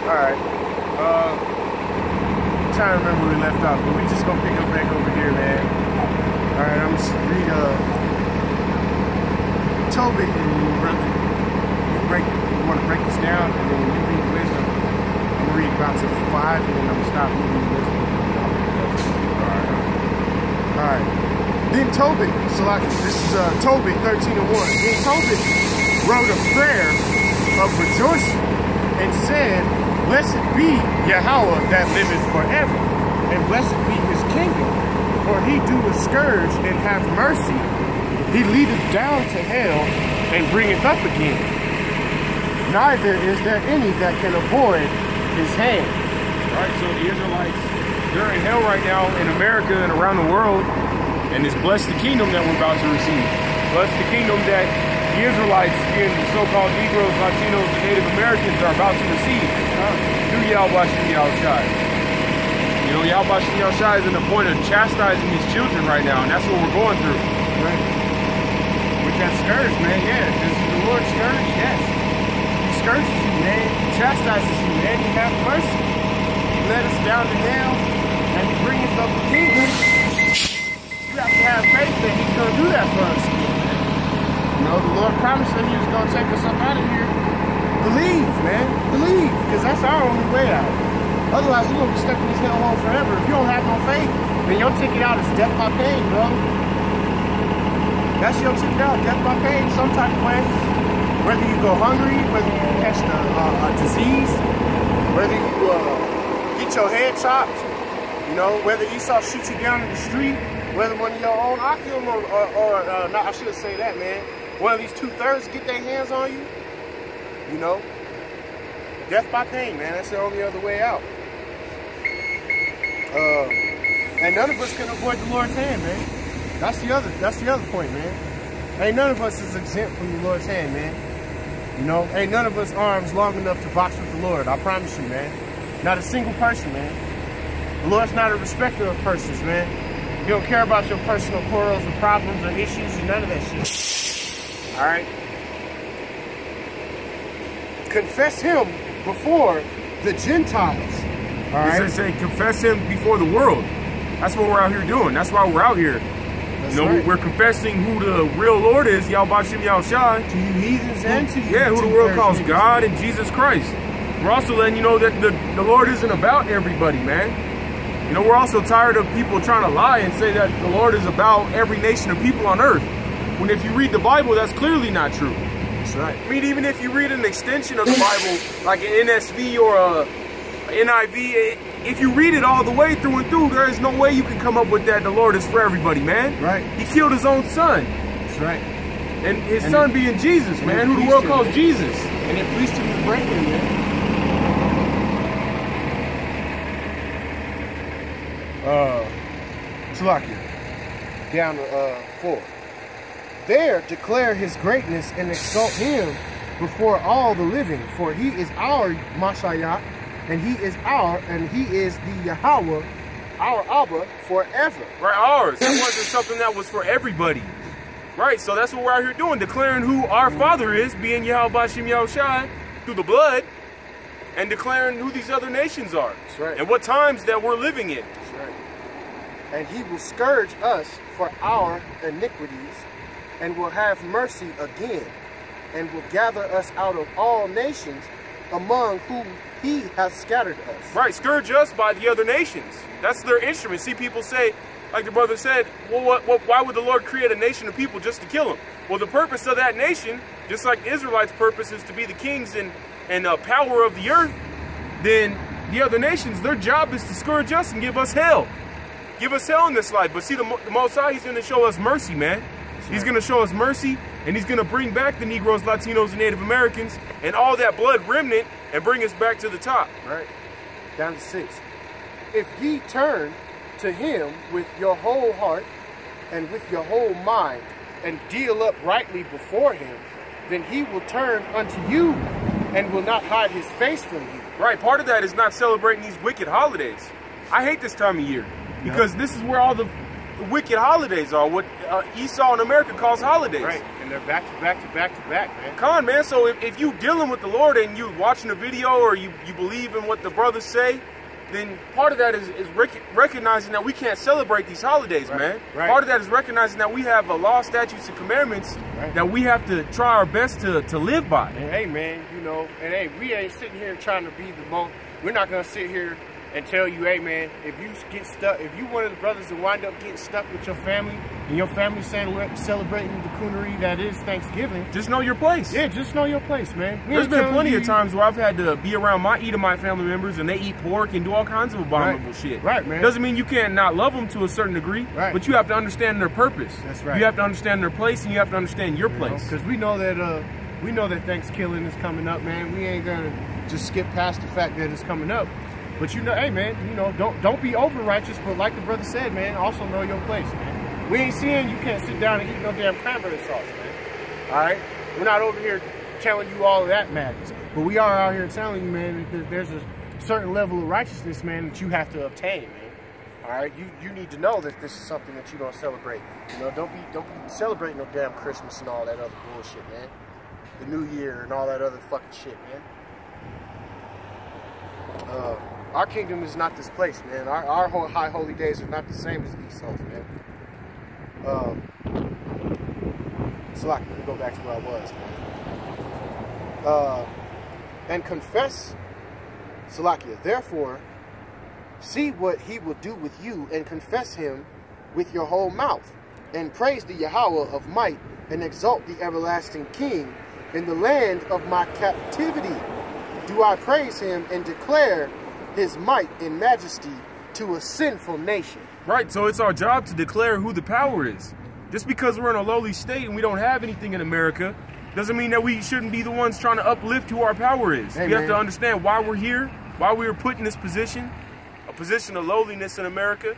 Alright. I'm trying to remember where we left off, but we just gonna pick up back over here, man. Alright, I'm just read Tobit, and brother, you want to break this down, and then when you read wisdom, I'm gonna read about to 5, and then I'm gonna stop reading wisdom. Alright. Then Tobit, so like this is Tobit 13:1. Then Tobit wrote a prayer of rejoicing and said, "Blessed be Yahweh that liveth forever, and blessed be his kingdom. For he doeth scourge and have mercy. He leadeth down to hell and bringeth up again. Neither is there any that can avoid his hand." All right, so the Israelites, they're in hell right now in America and around the world, and it's blessed the kingdom that we're about to receive. Blessed the kingdom that the Israelites, being the so-called Negroes, Latinos, and Native Americans, are about to receive through Yahweh Shem Yahushai. You know, Yahweh Shem Yahushai is in the point of chastising his children right now, and that's what we're going through. Right. With that scourge, man, yeah. Does the Lord scourge? Yes. He scourges you, man. He chastises you, man. He has mercy. He led us down to hell, and he bringeth up the kingdom. You have to have faith that he's going to do that for us. You know, the Lord promised that he was going to take us up out of here. Believe, man. Believe, because that's our only way out. Otherwise, you're going to be stuck in this hellhole forever. If you don't have no faith, then your ticket out is death by pain, bro. That's your ticket out, death by pain, some type of way. Whether you go hungry, whether you catch a disease, whether you get your head chopped, you know, whether Esau shoots you down in the street, whether one of your own Akim or not, I shouldn't say that, man. One of these 2/3 get their hands on you, you know. Death by pain, man. That's the only other way out. And none of us can avoid the Lord's hand, man. That's the other point, man. Ain't none of us is exempt from the Lord's hand, man. You know, ain't none of us arms long enough to box with the Lord. I promise you, man. Not a single person, man. The Lord's not a respecter of persons, man. He don't care about your personal quarrels or problems or issues and none of that shit. All right. Confess him before the Gentiles. All right. It says, confess him before the world. That's what we're out here doing. That's why we're out here. That's you know, right. We're confessing who the real Lord is, Yahweh Shem Yahushai. To you heathens and to you. Yeah, who the world calls God and Jesus Christ. We're also letting you know that the Lord isn't about everybody, man. You know, we're also tired of people trying to lie and say that the Lord is about every nation of people on earth. When if you read the Bible, that's clearly not true. That's right. I mean, even if you read an extension of the Bible, like an NSV or a NIV, if you read it all the way through and through, there is no way you can come up with that the Lord is for everybody, man. Right. He killed his own son. That's right. And his son being Jesus, man, who the world calls Jesus. And it pleased him to break him, man. Salakia. Down to 4. There declare his greatness and exalt him before all the living, for he is our Mashiach, and he is the Yahweh, our Abba, forever. Right, ours. That wasn't something that was for everybody. Right, so that's what we're out here doing, declaring who our Father is, being Yahweh Shem Yahushai, through the blood, and declaring who these other nations are. That's right. And what times that we're living in. That's right. And he will scourge us for our iniquities, and will have mercy again, and will gather us out of all nations, among whom he hath scattered us. Right, scourge us by the other nations. That's their instrument. See, people say, like the brother said, well, why would the Lord create a nation of people just to kill them? Well, the purpose of that nation, just like the Israelites' purpose is to be the kings and power of the earth, then the other nations, their job is to scourge us and give us hell. Give us hell in this life. But see, the Most High, he's going to show us mercy, man. He's going to show us mercy, and he's going to bring back the Negroes, Latinos, and Native Americans, and all that blood remnant, and bring us back to the top. Right. Down to 6. If ye turn to him with your whole heart and with your whole mind, and deal uprightly before him, then he will turn unto you and will not hide his face from you. Right. Part of that is not celebrating these wicked holidays. I hate this time of year, because this is where all the wicked holidays are, what Esau in America calls holidays. Right. and they're back to back to back to back, man. Con, man, so if you dealing with the Lord and you watching a video or you believe in what the brothers say, then part of that is recognizing that we can't celebrate these holidays, man. Right. Part of that is recognizing that we have a law, statutes, and commandments that we have to try our best to live by. And hey, man, you know, and hey, we ain't sitting here trying to be the most. We're not gonna sit here and tell you, hey, man, if you get stuck, if you one of the brothers that wind up getting stuck with your family and your family celebrating the coonery that is Thanksgiving, just know your place. Yeah, just know your place, man. There's been plenty of times where I've had to be around my family members and they eat pork and do all kinds of abominable shit. Right, man. Doesn't mean you can't not love them to a certain degree, but you have to understand their purpose. That's right. You have to understand their place and you have to understand your place. Because we know that Thanksgiving is coming up, man. We ain't gonna just skip past the fact that it's coming up. But you know, hey, man, you know, don't be over righteous, but like the brother said, man, also know your place, man. We ain't saying you can't sit down and eat no damn cranberry sauce, man. All right? We're not over here telling you all of that madness. But we are out here telling you, man, that there's a certain level of righteousness, man, that you have to obtain, man. All right? You need to know that this is something that you don't celebrate. You know, don't be celebrating no damn Christmas and all that other bullshit, man. The New Year and all that other fucking shit, man. Our kingdom is not this place, man. Our whole high holy days are not the same as Esau's, man. So I can go back to where I was, man. And confess, Salakia, therefore, see what he will do with you and confess him with your whole mouth. And praise the Yahweh of might and exalt the everlasting King in the land of my captivity. Do I praise him and declare his might and majesty to a sinful nation. Right, so it's our job to declare who the power is. Just because we're in a lowly state and we don't have anything in America, doesn't mean that we shouldn't be the ones trying to uplift who our power is. Hey, we have to understand why we're here, why we were put in this position, a position of lowliness in America,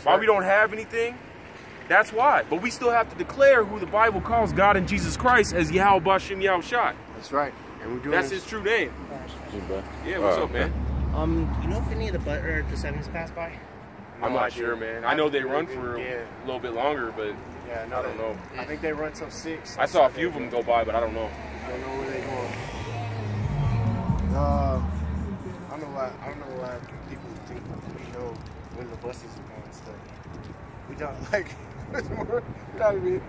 why we don't have anything. That's why. But we still have to declare who the Bible calls God and Jesus Christ as Yahweh Bashem Yahushua. That's right. And we're doing That's his true name. Yeah, what's up, man? You know if any of the Butler descendants passed by? I'm not sure, man. I know they run for a little bit longer, but yeah, I don't know. I think they run till 6. I saw a few of them go by, but I don't know. I don't know where they going. I don't know why people think we know when the buses are going and stuff. We don't like.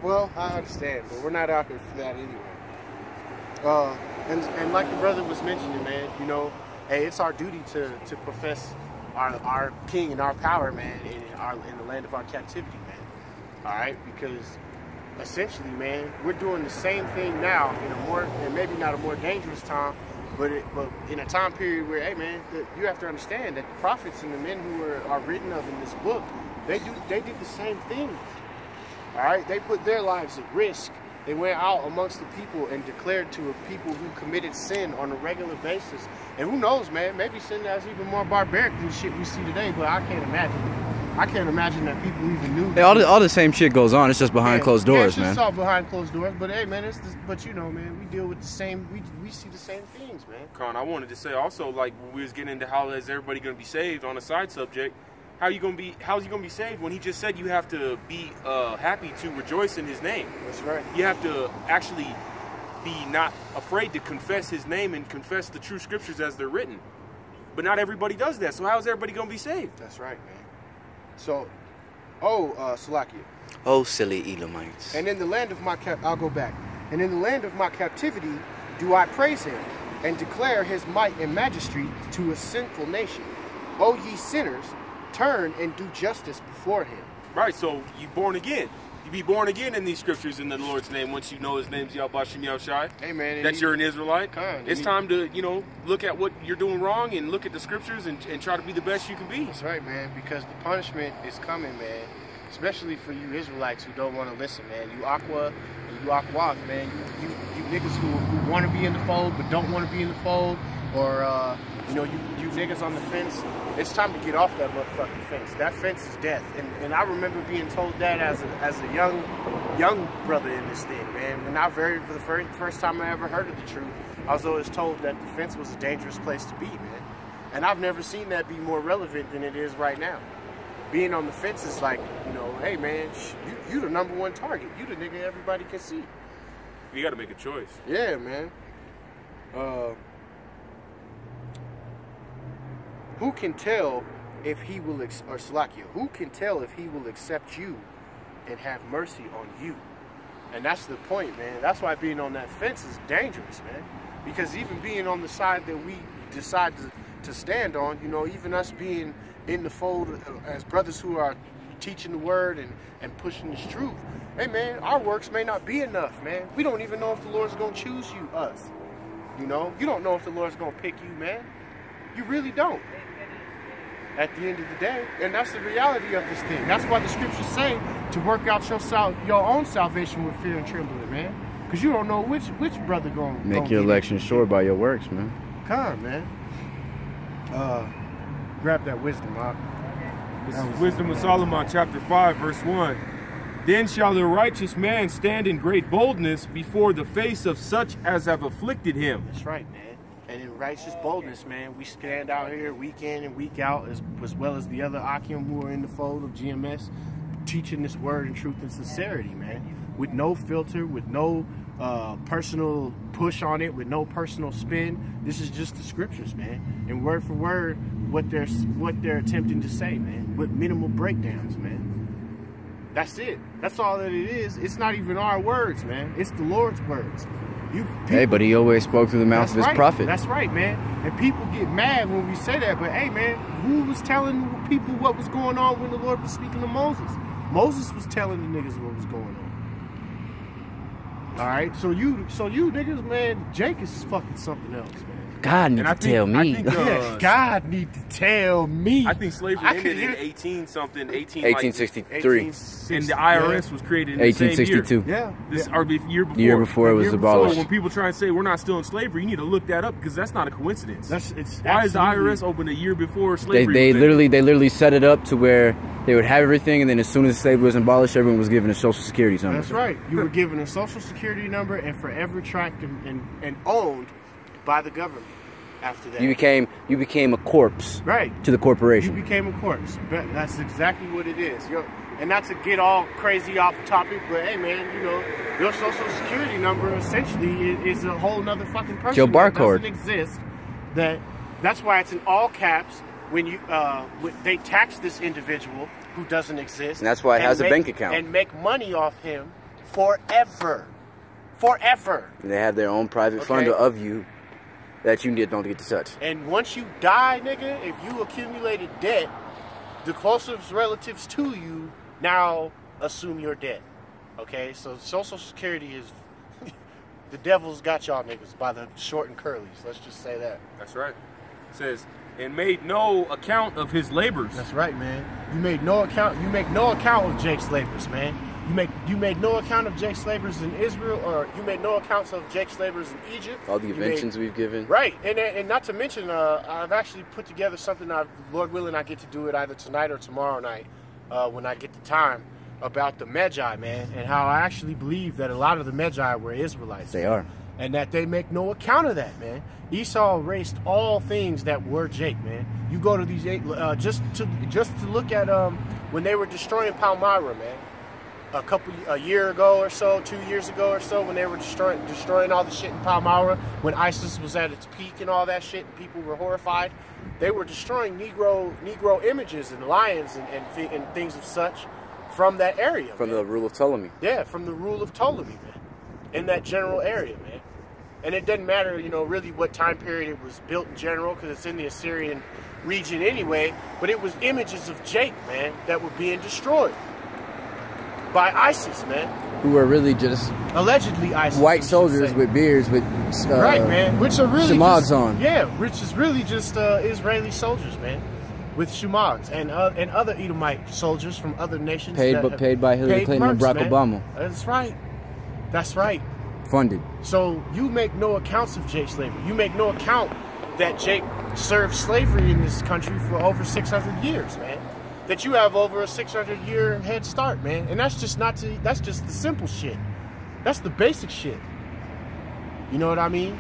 Well, I understand, but we're not out here for that anyway. And like the brother was mentioning, man, you know, hey, it's our duty to profess our king and our power, man, in the land of our captivity, man. All right, because essentially, man, we're doing the same thing now in a more, and maybe not a more dangerous time, but in a time period where, hey, man, you have to understand that the prophets and the men who are written of in this book, they did the same thing. All right, they put their lives at risk. They went out amongst the people and declared to a people who committed sin on a regular basis. And who knows, man, maybe sin that's even more barbaric than shit we see today, but I can't imagine. I can't imagine that people even knew. Hey, all the same shit goes on. It's just behind closed doors, man. It's all behind closed doors. But hey, man, but you know, man, we deal with the same. We see the same things, man. Con, I wanted to say also, like when we was getting into how is everybody going to be saved on a side subject. How's he gonna be saved when he just said you have to be happy to rejoice in his name? That's right. You have to actually be not afraid to confess his name and confess the true scriptures as they're written. But not everybody does that. So how's everybody gonna be saved? That's right, man. So, Salakia. Oh, silly Edomites. And in the land of my I'll go back. And in the land of my captivity do I praise him and declare his might and majesty to a sinful nation. O ye sinners, turn and do justice before him. Right, so you born again. You be born again in these scriptures in the Lord's name once you know his name's Yahweh Bashem Yahushua. Hey, man. That you're an Israelite. It's time to, you know, look at what you're doing wrong and look at the scriptures and try to be the best you can be. That's right, man, because the punishment is coming, man. Especially for you Israelites who don't want to listen, man. You Aqua and you Aquath, man. You niggas who want to be in the fold but don't want to be in the fold. Or, you know, you niggas on the fence. It's time to get off that motherfucking fence. That fence is death. And I remember being told that as a young brother in this thing, man. And for the first time I ever heard of the truth, I was always told that the fence was a dangerous place to be, man. And I've never seen that be more relevant than it is right now. Being on the fence is like, you know, hey, man, you the #1 target. You the nigga everybody can see. You got to make a choice. Yeah, man. Who can tell if he will, or Salakia, who can tell if he will accept you and have mercy on you? And that's the point, man. That's why being on that fence is dangerous, man. Because even being on the side that we decide to stand on, you know, even us being in the fold as brothers who are teaching the word and pushing this truth, hey, man, our works may not be enough, man. We don't even know if the Lord's going to choose you, us. You know? You don't know if the Lord's going to pick you, man. You really don't. At the end of the day. And that's the reality of this thing. That's why the scriptures say to work out your own salvation with fear and trembling, man. Because you don't know which brother going to make your election sure by your works, man. Come, man. Grab that wisdom, Mark. This is Wisdom of Solomon, chapter 5, verse 1. Then shall the righteous man stand in great boldness before the face of such as have afflicted him. That's right, man. And in righteous boldness, man, we stand out here week in and week out, as well as the other Akim who are in the fold of GMS, teaching this word and truth and sincerity, man. With no filter, with no personal push on it, with no personal spin. This is just the scriptures, man. And word for word, what they're attempting to say, man. With minimal breakdowns, man. That's it. That's all that it is. It's not even our words, man. It's the Lord's words. Hey, but he always spoke through the mouth of his prophet. That's right, man. And people get mad when we say that. But hey, man, who was telling people what was going on when the Lord was speaking to Moses? Moses was telling the niggas what was going on. All right, so you niggas, man, Jake is fucking something else, man. God need to tell me. God need to tell me. I think slavery ended in 1863. And the IRS was created in the 1862. same year. Yeah. Or the year before. The year before it was abolished. So when people try and say we're not still in slavery, you need to look that up because that's not a coincidence. Why is the IRS open a year before slavery? They literally set it up to where they would have everything, and then as soon as slavery was abolished, everyone was given a social security number. That's right. You were given a social security number and forever tracked and owned by the government. After that, you became a corpse, right, to the corporation. You became a corpse. That's exactly what it is. And not to get all crazy off topic, but hey, man, you know, your social security number essentially is a whole nother fucking person. Your barcode doesn't exist. That's why it's in all caps when you they tax this individual who doesn't exist. And that's why it has a bank account and make money off him forever. Forever. And they have their own private fund of you that you don't get to touch. And once you die, nigga, if you accumulated debt, the closest relatives to you now assume your debt. Okay? So Social Security is... the devil's got y'all niggas by the short and curlies. Let's just say that. That's right. It says, and made no account of his labors. That's right, man. You make no account of Jake's labors, man. You made no account of Jake's labors in Israel, or you made no accounts of Jake's labors in Egypt. All the inventions we've given. Right, and not to mention, I've actually put together something, Lord willing, I get to do it either tonight or tomorrow night, when I get the time, about the Magi, man, and how I actually believe that a lot of the Magi were Israelites. They are. And that they make no account of that, man. Esau erased all things that were Jake, man. You go to these, just to look at when they were destroying Palmyra, man. A year ago or so, 2 years ago or so, when they were destroying all the shit in Palmyra, when ISIS was at its peak and all that shit, and people were horrified, they were destroying Negro images and lions and things of such from that area. From the rule of Ptolemy. Yeah, from the rule of Ptolemy, man. In that general area, man. And it doesn't matter, you know, really what time period it was built in general, because it's in the Assyrian region anyway, but it was images of Jake, man, that were being destroyed by ISIS, man. Who were really just allegedly ISIS, white soldiers with beards with right, man, which are really shamogs on. Yeah, which is really just Israeli soldiers, man, with shamogs and other Edomite soldiers from other nations paid by Hillary Clinton and Barack Obama. That's right. That's right. Funded. So you make no accounts of Jake's slavery. You make no account that Jake served slavery in this country for over 600 years, man. That you have over a 600-year head start, man. And that's just that's just the simple shit. That's the basic shit. You know what I mean?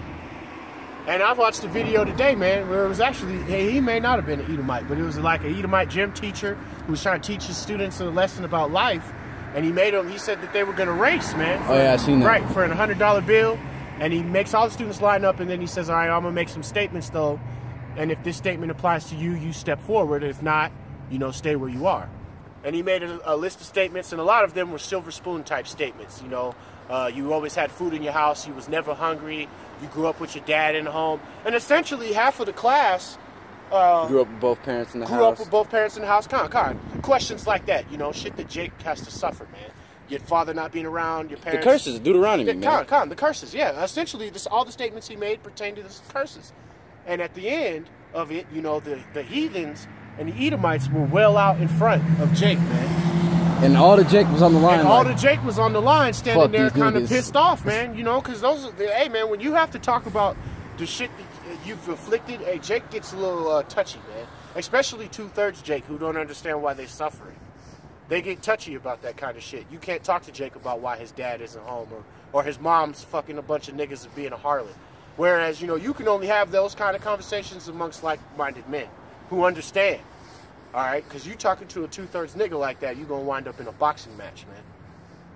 And I've watched the video today, man, where it was actually, he may not have been an Edomite, but it was like an Edomite gym teacher who was trying to teach his students a lesson about life. and he said that they were going to race, man. Oh, yeah, I seen that. Right, for a $100 bill. And he makes all the students line up, and then he says, all right, I'm going to make some statements, though. And if this statement applies to you, you step forward. If not, you know, stay where you are. And he made a list of statements, and a lot of them were silver spoon type statements. You know, you always had food in your house. You was never hungry. You grew up with your dad in the home. And essentially half of the class grew up with both parents in the house. Grew up with both parents in the house. Questions like that, you know, shit that Jake has to suffer, man. Your father not being around, your parents. The curses, Deuteronomy, man. The curses, yeah. Essentially, all the statements he made pertain to the curses. And at the end of it, you know, the heathens and the Edomites were well out in front of Jake, man. And all the Jake was on the line. And all the Jake was on the line, standing there kind of niggas. pissed off, man. You know, because hey, man, when you have to talk about the shit that you've afflicted, hey, Jake gets a little touchy, man. Especially 2/3 Jake, who don't understand why they're suffering. They get touchy about that kind of shit. You can't talk to Jake about why his dad isn't home or his mom's fucking a bunch of niggas and being a harlot. Whereas, you know, you can only have those kind of conversations amongst like-minded men who understand. All right? Because you talking to a 2/3 nigga like that, you're going to wind up in a boxing match, man.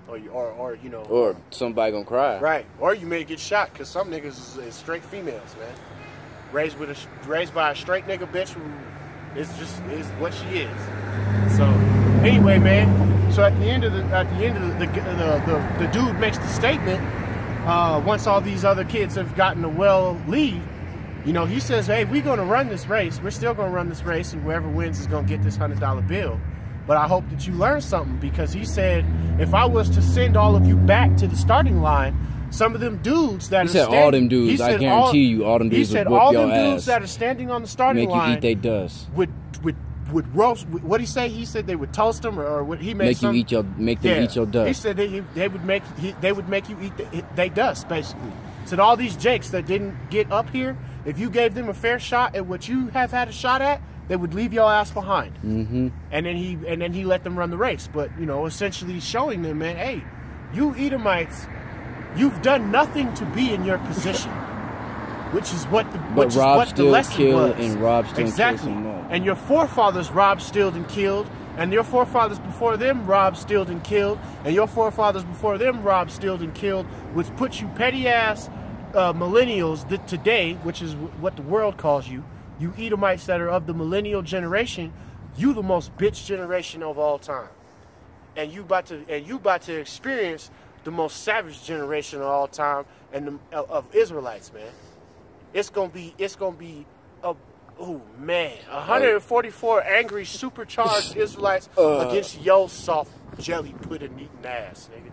Or you know. Or somebody going to cry. Right. Or you may get shot because some niggas is straight females, man. Raised by a straight nigga bitch who is what she is. So... Anyway, man. So at the end of the dude makes the statement. Once all these other kids have gotten a well lead, you know, he says, "Hey, we're gonna run this race. We're still gonna run this race, and whoever wins is gonna get this $100 bill. But I hope that you learn something because he said if I was to send all of you back to the starting line, some of them dudes that he said all them dudes. I guarantee you, all them dudes would whoop your ass. He said all them dudes that are standing on the starting line make you eat they dust. Would roast. What he say? He said they would toast them, or what he made them eat your dust. He said they would make you eat they dust. Basically, said all these Jakes that didn't get up here, if you gave them a fair shot at what you have had a shot at, they would leave your ass behind. Mm-hmm. And then he let them run the race. But you know, essentially showing them, man, hey, you Edomites, you've done nothing to be in your position. Which is what the lesson was. And robbed, still, exactly. And killed some more. And your forefathers robbed, stealed, and killed. And your forefathers before them robbed, stealed, and killed. And your forefathers before them robbed, stealed, and killed. Which puts you petty-ass millennials today, which is what the world calls you. You Edomites that are of the millennial generation, you the most bitch generation of all time. And you about to experience the most savage generation of all time of Israelites, man. It's gonna be oh man, 144 angry supercharged Israelites against your soft jelly pudding eating ass, nigga.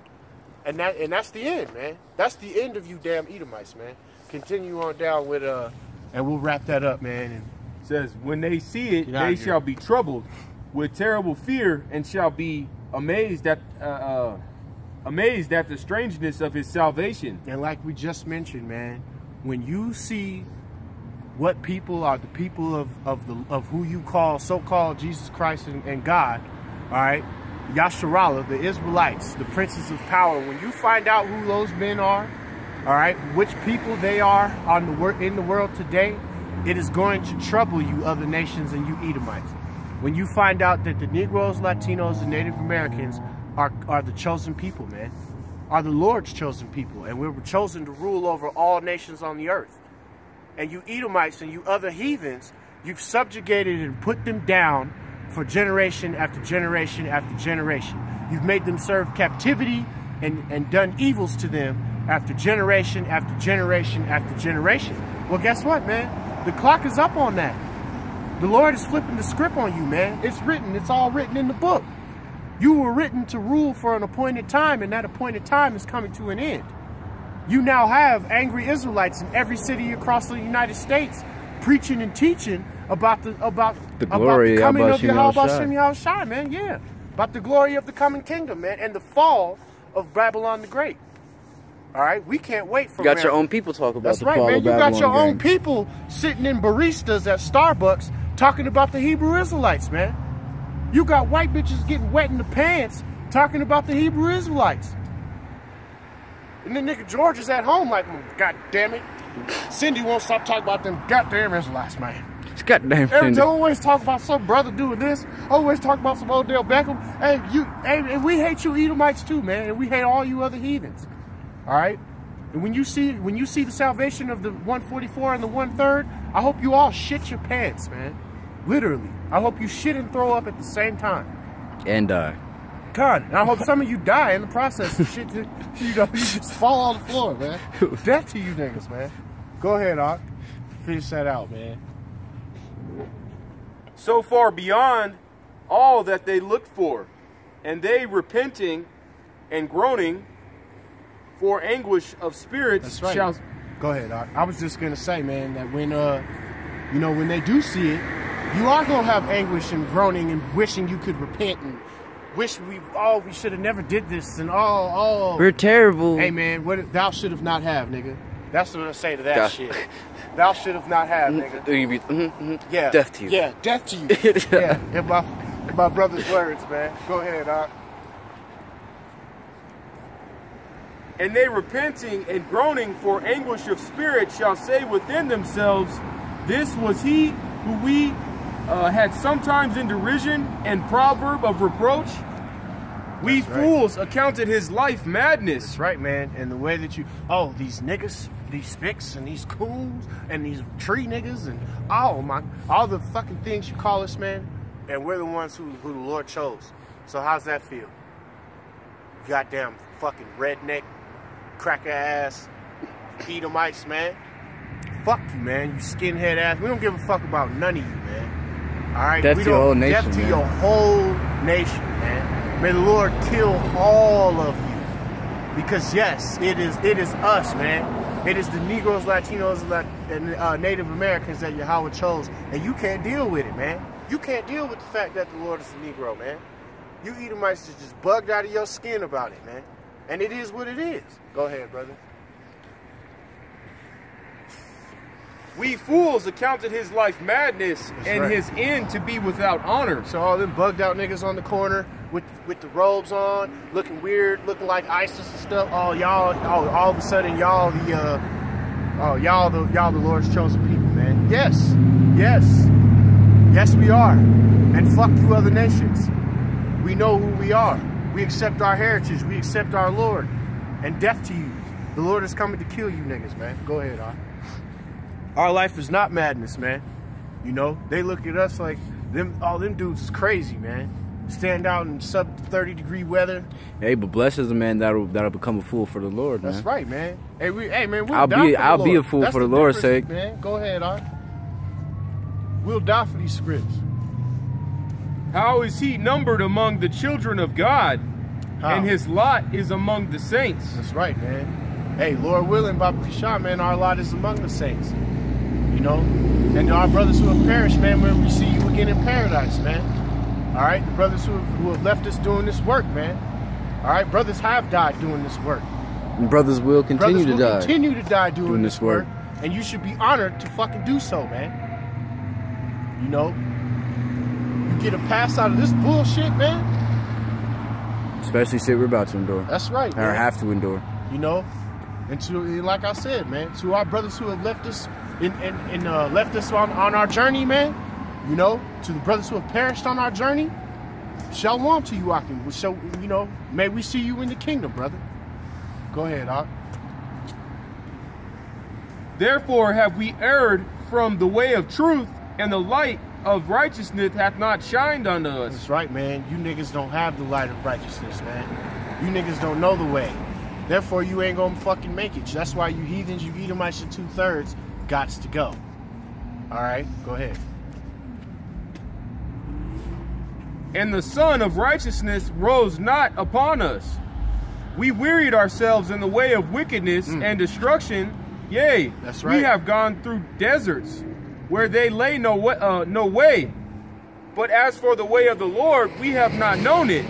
And that's the end, man. That's the end of you damn Edomites, man. Continue on down with and we'll wrap that up, man. And it says when they see it, they shall be troubled with terrible fear and shall be amazed at the strangeness of his salvation. And like we just mentioned, man, when you see what people are, the people of who you call so-called Jesus Christ and God, all right, Yarsharala, the Israelites, the princes of power, when you find out who those men are, all right, which people they are in the world today, it is going to trouble you other nations and you Edomites. When you find out that the Negroes, Latinos, and Native Americans are the chosen people, man, are the Lord's chosen people, and we were chosen to rule over all nations on the earth. And you Edomites and you other heathens, you've subjugated and put them down for generation after generation after generation. You've made them serve captivity and done evils to them after generation after generation after generation. Well, guess what, man? The clock is up on that. The Lord is flipping the script on you, man. It's written. It's all written in the book. You were written to rule for an appointed time, and that appointed time is coming to an end. You now have angry Israelites in every city across the United States preaching and teaching about the coming of Yahweh Shai, man. Yeah, about the glory of the coming kingdom, man, and the fall of Babylon the Great. All right, we can't wait for. You got your own people talk about. That's right, man. You got your own people sitting in baristas at Starbucks talking about the Hebrew Israelites, man. You got white bitches getting wet in the pants talking about the Hebrew Israelites. And then nigga George is at home like, God damn it. Cindy won't stop talking about them goddamn Israelites, man. It's goddamn They always talk about some brother doing this. Always talk about some Odell Beckham. Hey, and we hate you Edomites too, man. And we hate all you other heathens. All right. And when you see the salvation of the 144 and the 1/3, I hope you all shit your pants, man. Literally. I hope you shit and throw up at the same time. And die. God, and I hope some of you die in the process of shit. You just fall on the floor, man. Death to you niggas, man. Go ahead, Ock. Finish that out, man. So far beyond all that they looked for, and they repenting and groaning for anguish of spirits. That's right. Shall... Go ahead, Ock. I was just gonna say, man, that when when they do see it, you are gonna have anguish and groaning and wishing you could repent and wish we should have never did this and we're terrible. Hey man, what thou should have not have, nigga. That's what I say to that shit. Thou should have not have, nigga. Yeah. Death to you. Yeah, death to you. Yeah, in my brother's words, man. Go ahead, Doc. And they repenting and groaning for anguish of spirit shall say within themselves, this was he who we had sometimes in derision and proverb of reproach. We fools accounted his life madness. That's right, man. And the way that these niggas, these spicks and these coons and these tree niggas and all the fucking things you call us, man. And we're the ones who the Lord chose. So how's that feel? Goddamn fucking redneck, cracker ass, Edomites, man. Fuck you, man. You skinhead ass. We don't give a fuck about none of you, man. All right? Death to your whole nation, Death to your whole nation, man. May the Lord kill all of you. Because yes, it is us, man. It is the Negroes, Latinos, and Native Americans that Yahweh chose. And you can't deal with it, man. You can't deal with the fact that the Lord is a Negro, man. You Edomites is just bugged out of your skin about it, man. And it is what it is. Go ahead, brother. We fools accounted his life madness and his end to be without honor. So all them bugged out niggas on the corner with the robes on, looking weird, looking like ISIS and stuff. All of a sudden y'all the Lord's chosen people, man. Yes we are. And fuck you other nations. We know who we are. We accept our heritage. We accept our Lord. And death to you. The Lord is coming to kill you niggas, man. Go ahead, Our life is not madness, man. You know, they look at us like all them dudes is crazy, man. Stand out in sub 30-degree weather. Hey, but blessed is the man that'll become a fool for the Lord, man. That's right, man. Hey, man, I'll be a fool for the Lord's sake, man. Go ahead, we'll die for these scripts. How is he numbered among the children of God? How? And his lot is among the saints. That's right, man. Hey, Lord willing, Baba Kishah, man, our lot is among the saints. You know? And our brothers who have perished, man, we'll see you again in paradise, man. All right? The brothers who have left us doing this work, man. All right? Brothers have died doing this work. And brothers will continue to die doing this work. And you should be honored to fucking do so, man. You know? You get a pass out of this bullshit, man. Especially shit we're about to endure. That's right, man. Or have to endure. You know? And like I said, man, to our brothers who have left us left us on our journey, man. You know, to the brothers who have perished on our journey, shalom to you, Akim. You know, may we see you in the kingdom, brother. Go ahead, Ak. Therefore have we erred from the way of truth, and the light of righteousness hath not shined unto us. That's right, man. You niggas don't have the light of righteousness, man. You niggas don't know the way. Therefore, you ain't gonna fucking make it. That's why you heathens, you Edomites, your 2/3 gots to go. All right, go ahead. And the Son of Righteousness rose not upon us. We wearied ourselves in the way of wickedness and destruction. Yea, that's right. We have gone through deserts where they lay no way. But as for the way of the Lord, we have not known it.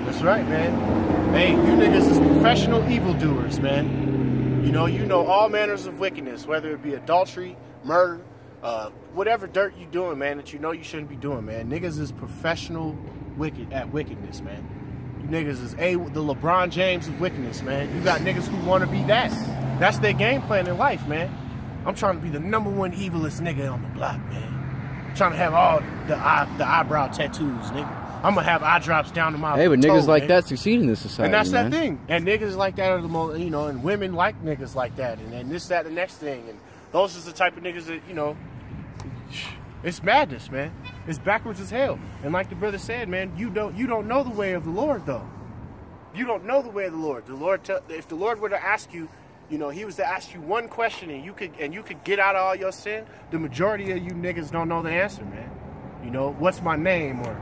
That's right, man. Hey, you niggas is professional evildoers, man. You know all manners of wickedness, whether it be adultery, murder, whatever dirt you doing, man, that you know you shouldn't be doing, man. Niggas is professional wickedness, man. You niggas is the LeBron James of wickedness, man. You got niggas who want to be that. That's their game plan in life, man. I'm trying to be the #1 evilest nigga on the block, man. I'm trying to have all the eyebrow tattoos, nigga. I'm gonna have eye drops down to my Hey, but toe, niggas like man. that succeed in this society, And that's man. that thing. And niggas like that are the most, you know, and women like niggas like that. And this, that, the next thing. And those are the type of niggas that, you know, it's madness, man. It's backwards as hell. And like the brother said, man, you don't know the way of the Lord, though. You don't know the way of the Lord. If the Lord were to ask you, you know, he was to ask you one question and you could get out of all your sin, the majority of you niggas don't know the answer, man. You know, what's my name? Or,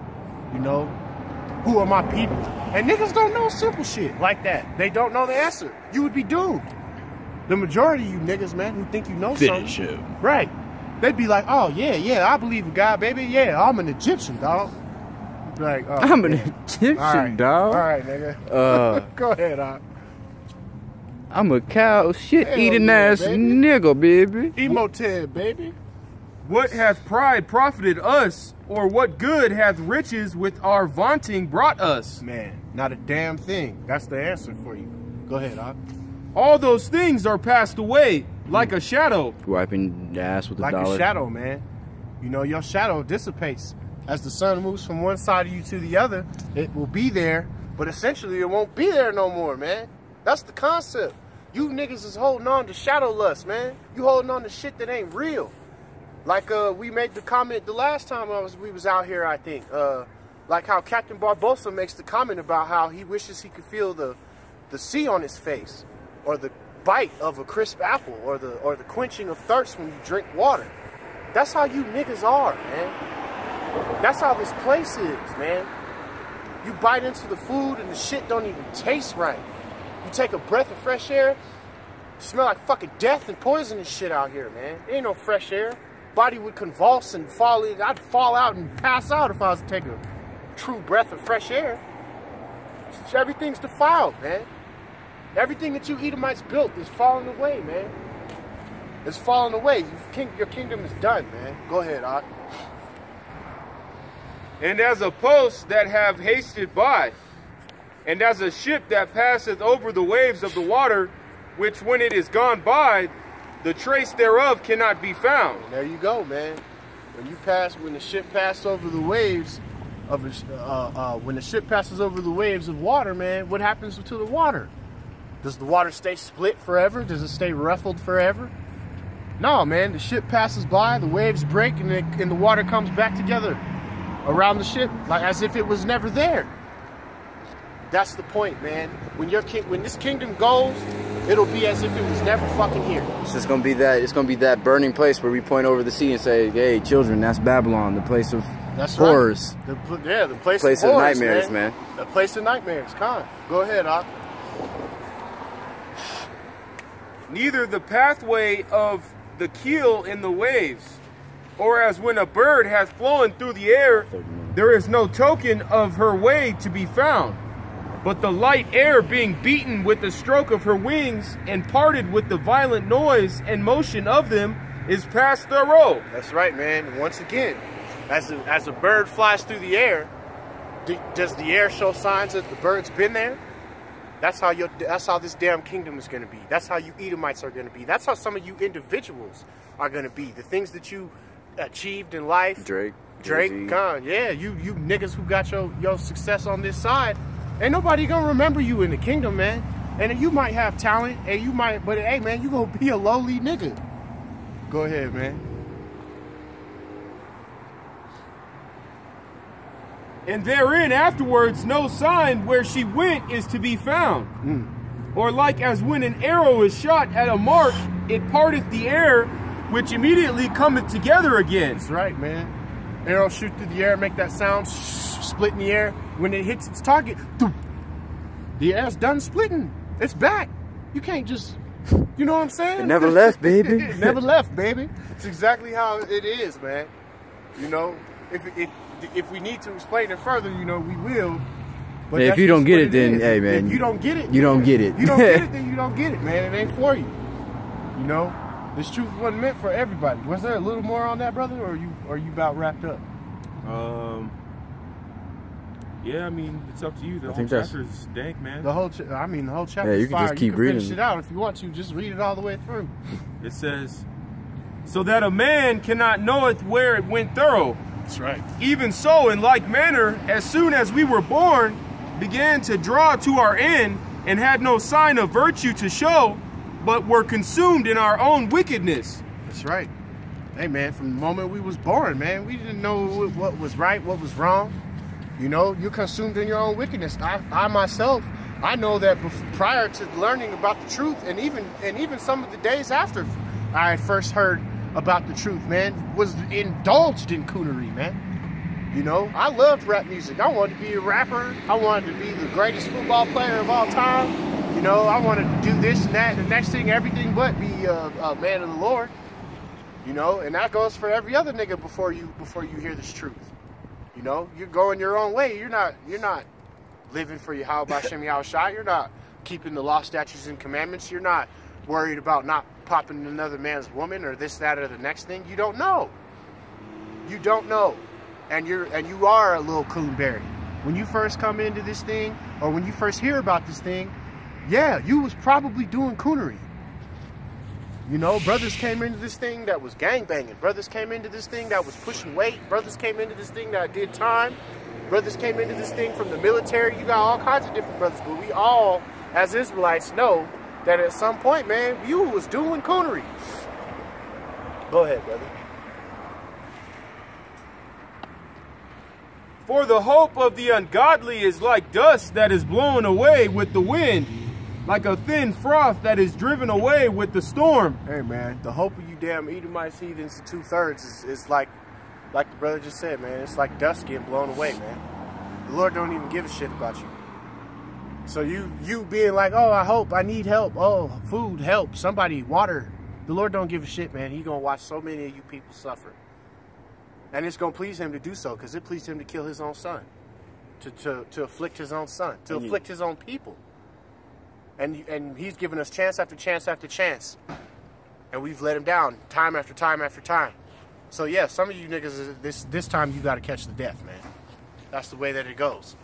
you know, who are my people? And niggas don't know simple shit like that. They don't know the answer. You would be doomed. The majority of you niggas, man, who think you know something. Right. They'd be like, oh, yeah, I believe in God, baby. Yeah, I'm an Egyptian, dog. Like, oh, I'm an Egyptian, dog. All right, nigga. Go ahead, dog. I'm a cow shit-eating yeah, ass baby. nigga, baby. Emoted, baby. What hath pride profited us, or what good hath riches with our vaunting brought us? Man, not a damn thing. That's the answer for you. Go ahead, dog. All those things are passed away, like a shadow. Wiping the ass with a Like dollar. a shadow, man. You know, your shadow dissipates. As the sun moves from one side of you to the other, it will be there, but essentially it won't be there no more, man. That's the concept. You niggas is holding on to shadow lust, man. You holding on to shit that ain't real. Like we made the comment the last time we was out here, I think. Like how Captain Barbosa makes the comment about how he wishes he could feel the sea on his face, or the bite of a crisp apple, or the quenching of thirst when you drink water. That's how you niggas are, man. That's how this place is, man. You bite into the food and the shit don't even taste right. You take a breath of fresh air, you smell like fucking death and poison and shit out here, man. There ain't no fresh air. Body would convulse and fall in. I'd fall out and pass out if I was to take a true breath of fresh air. Everything's defiled, man. Everything that you Edomites built is falling away, man. It's falling away. Your kingdom is done, man. Go ahead, Ott. And as a post that have hasted by, and as a ship that passeth over the waves of the water, which when it is gone by, the trace thereof cannot be found. And there you go, man. When the ship passes over the waves of water, man, what happens to the water? Does the water stay split forever? Does it stay ruffled forever? No, man. The ship passes by, the waves break, and the water comes back together around the ship, like as if it was never there. That's the point, man. When this kingdom goes, it'll be as if it was never fucking here. It's just gonna be that. It's gonna be that burning place where we point over the sea and say, "Hey, children, that's Babylon, the place of horrors." Right. The place of horrors, nightmares, man. The place of nightmares. Con. Go ahead, Op. Neither the pathway of the keel in the waves, or as when a bird hath flown through the air, there is no token of her way to be found. But the light air being beaten with the stroke of her wings, and parted with the violent noise and motion of them, is past thorough. That's right, man. And once again, as a bird flies through the air, does the air show signs that the bird's been there? That's how this damn kingdom is going to be. That's how you Edomites are going to be. That's how some of you individuals are going to be. The things that you achieved in life. Drake, Khan. Yeah, you niggas who got your success on this side, ain't nobody going to remember you in the kingdom, man. And you might have talent, but hey, man, you going to be a lowly nigga. Go ahead, man. And therein afterwards no sign where she went is to be found. Or like as when an arrow is shot at a mark, it parteth the air, which immediately cometh together again. That's right, man. Arrow shoot through the air, make that sound, split in the air. When it hits its target, the air's done splitting. It's back. You can't just, you know what I'm saying? It never left, baby. It never left, baby. It's exactly how it is, man. You know, if we need to explain it further, you know, we will. But if you don't get it, then, hey, man. If you don't get it, you don't get it. You don't get it, then you don't get it, man. It ain't for you. You know, this truth wasn't meant for everybody. Was there a little more on that, brother, or are you about wrapped up? Yeah, I mean, it's up to you. The whole chapter is dank, man. The whole chapter yeah, you is can fire. just keep reading. Finish it out if you want to. Just read it all the way through. It says, so that a man cannot knoweth where it went thorough. That's right. Even so, in like manner, as soon as we were born, began to draw to our end, and had no sign of virtue to show, but were consumed in our own wickedness. That's right. Hey, man, from the moment we was born, man, we didn't know what was right, what was wrong. You know, you're consumed in your own wickedness. I myself, I know that prior to learning about the truth, and even some of the days after I had first heard about the truth, man, was indulged in coonery, man. You know, I loved rap music. I wanted to be a rapper. I wanted to be the greatest football player of all time. You know, I wanted to do this and that, and the next thing, everything but be a man of the Lord. You know, and that goes for every other nigga before you hear this truth. You know, you're going your own way. You're not living for Yahweh B'Shem Yahushua. You're not keeping the law, statutes, and commandments. You're not worried about not popping another man's woman or this, that, or the next thing. You don't know. You don't know. And you are a little coonberry. When you first come into this thing, or when you first hear about this thing, yeah, you was probably doing coonery. You know, brothers came into this thing that was gangbanging. Brothers came into this thing that was pushing weight. Brothers came into this thing that did time. Brothers came into this thing from the military. You got all kinds of different brothers. But we all, as Israelites, know that at some point, man, you was doing coonery. Go ahead, brother. For the hope of the ungodly is like dust that is blown away with the wind, like a thin froth that is driven away with the storm. Hey, man, the hope of you damn Edomites, heathens, 2/3 is like the brother just said, man. It's like dust getting blown away, man. The Lord don't even give a shit about you. So you being like, oh, I hope, I need help. Oh, food, help, somebody, water. The Lord don't give a shit, man. He gonna watch so many of you people suffer. And it's going to please him to do so, because it pleased him to kill his own son, to afflict his own son, to afflict his own people. And he's given us chance after chance after chance. And we've let him down time after time after time. So, yeah, some of you niggas, this time you got to catch the death, man. That's the way that it goes.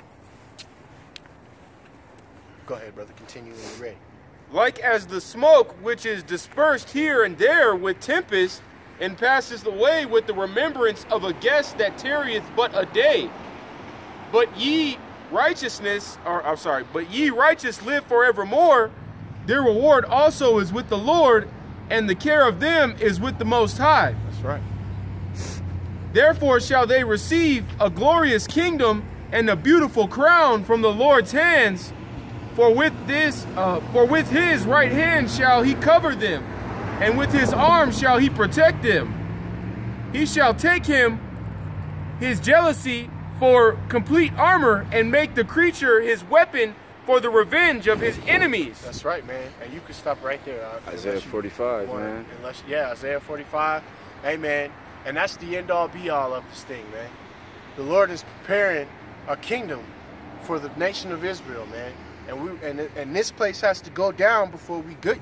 Go ahead, brother. Continue when you're ready. Like as the smoke which is dispersed here and there with tempest, and passes away with the remembrance of a guest that tarrieth but a day. But ye righteous live forevermore. Their reward also is with the Lord, and the care of them is with the Most High. That's right. Therefore shall they receive a glorious kingdom and a beautiful crown from the Lord's hands. For with his right hand shall he cover them, and with his arm shall he protect them. He shall take him his jealousy for complete armor, and make the creature his weapon for the revenge of his enemies. That's right, man. And you can stop right there. Isaiah 45, man. Isaiah 45. Hey, man. And that's the end-all, be-all of this thing, man. The Lord is preparing a kingdom for the nation of Israel, man. And this place has to go down before we get